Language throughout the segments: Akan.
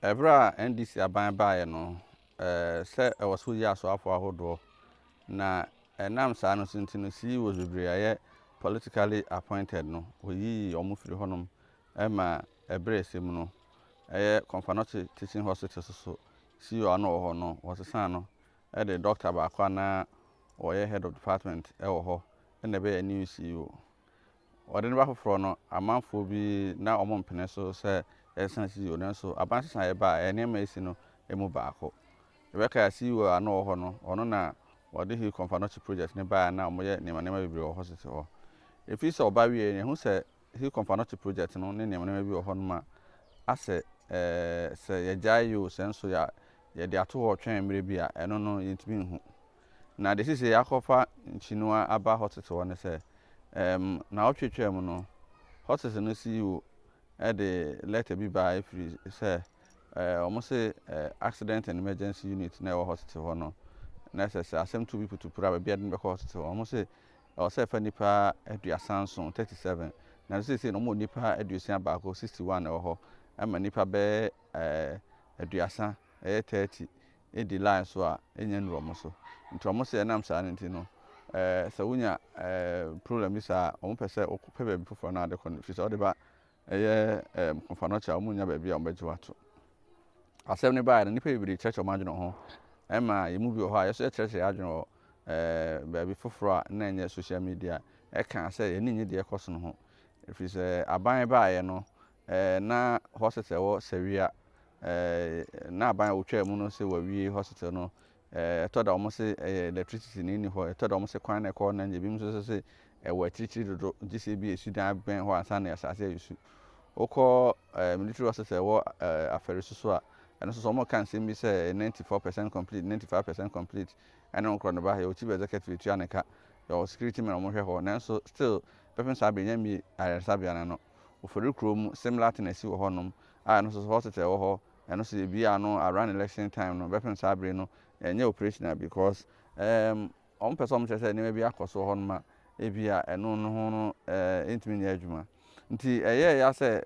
Ebra NDC aban baaye no se ewoso yi asoafo ahodo na enam saa no sintino si was bebre politically appointed no oyi omo firi honom ema ebre esem no Confanoche Teaching Hospital so CEO ano ho no wosesan no de doctor ba kwa na oye head of department wo ho na be new CEO ode ne ba foforo no amanfo bi na omo mpene so se esan CEO na so abansesan ye ba enema esi no emu baako ebe ka CEO ano ho no ono na ode hi Confanoche project ne ba na omo ye nema bebre ho hospital ho efi so oba wie ne hu se hi Confanoche project no ne nema bi ho no ma ase se ye jayo senso ya ye de ato ho twen mre bi a eno no yintimi hu na de sisi yakofa nchinua aba hospital ne se na otwetwem no hospital no CEO de letter bi ba ifri se omo se accident and emergency unit na hospital ho no na se asem two people to pura ba de hospital omo se o se fa nipa aduasan so 37 na se no mo nipa aduasan ba ko 61 na ho ama nipa be aduasa 30 di line so a enye nromo so ntromo se enam sa nti no sa wunya problem bi sa omo pese okupe be foforo na de kon fi so de ba Confanoche omunya ba bia ombeji wato asem ne ba nipa bibiri church omadweno ho ema yemu bi ho a yeso church adweno ba bi foforo a na enye social media kan se ye ninyi de ekoso no ho fi se aban ba ye no na hospital wo sewia na aban wo twa mu no se wawie hospital no to da omo se electricity ni ho to da omo se kwan na ko na nje bi mu so se wo achichiri dodo GCB esudan ben ho ansa na asase yusu oko military hospital wo afere so a eno so omo kan se mi se 94% complete 95% complete eno nkro no ba he o chief executive tu aneka your security men omo hwe ho na so still pefen sabe nya mi sabia na no ofori krom similar to na si wo honom no so hospital wo ho eno so bia no around election time no pefen sabe no enya operational because on person say ne bia akoso honom a bia eno no ho no intimi nya adwuma nti ya say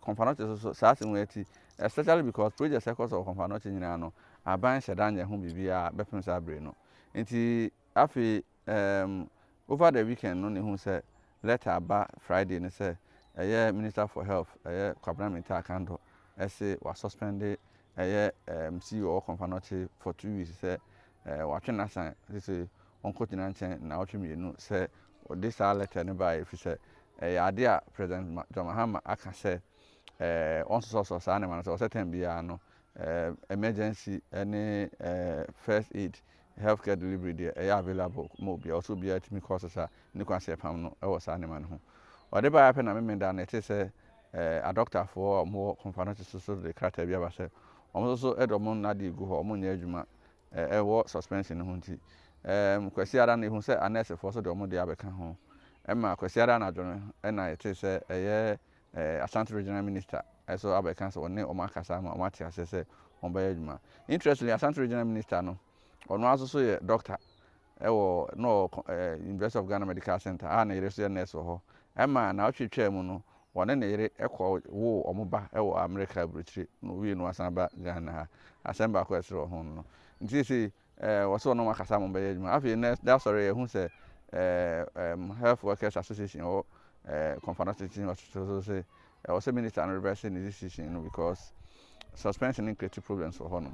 Confanoche so saase nweti especially because project sectors of Confanoche nyina no aban sheda nya ho bibia pefen sabe no nti afi over the weekend no ne hu say letter aba Friday ne say Minister for Health Kwabena Mintah Kando say was suspended CEO of Confanoche for 2 weeks say wa twena san say onko tina nchen na otwemienu say this letter ne ba if say ade a President John Mahama aka say on so sa na man so certain bia no emergency any first aid healthcare delivery there available mo bia also bia timi courses a ni kwa say pam no e wo sa na man ho ode ba ya na me da na ete say a doctor for mo Confanoche so de krata bia ba say omo so edomo na de gu ho omo nya adwuma wo suspension ho nti kwasi ara na hu say a nurse for so de omo de abeka ho ema kwasi ara na adwono na ete say Ashanti regional minister so abeka so one omo akasa ma omo ati ase say omo ba adwuma interestingly Ashanti regional minister no ono aso so ye doctor wo no University of Ghana Medical Center na yere so nurse ho ema na otwetwa mu no wone na yere ekọ wo omoba wo America British no wi no asan ba Ghana ha asemba ko esro ho no nti si wo so no makasa mo ba yedwuma afi next that sorry ye hu say Health Workers Association or Confanoche Teaching Hospital so say wo say minister and reversing the decision no because suspension in creative problems for ho no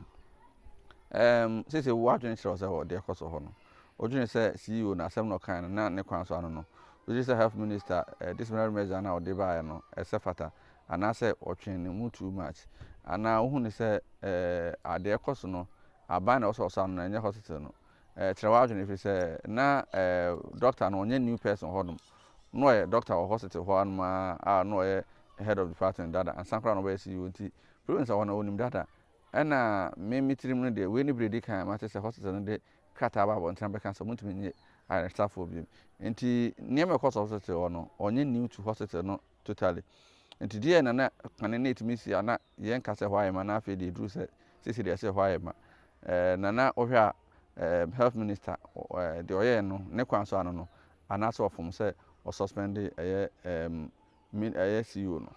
say wo adwen chiro say wo de ekoso ho no odwen say CEO na asem no kan na ne kwan so ano no we say health minister disciplinary measure na ode ba no esefata ana say otwen ne mu too much ana hu ne say ade ekoso no aban na so no enye hospital no trewa adwen if say na doctor no onye new person ho no doctor or hospital ho ma no head of department dada and sankra no be CEO nti province ho na onim dada na me mitrim no de we ni bredi kan ma say hospital no de krata ba bon tran be kan so mutumi nye staff obi nti niam cost of hospital no onye new to hospital no totally nti die na kan na etimi si ana yen ka se hwaye ma na afi de dru se sisi de se hwaye ma na ohwa health minister de oye no ne kwan so ano no ana so ofum se o suspend CEO no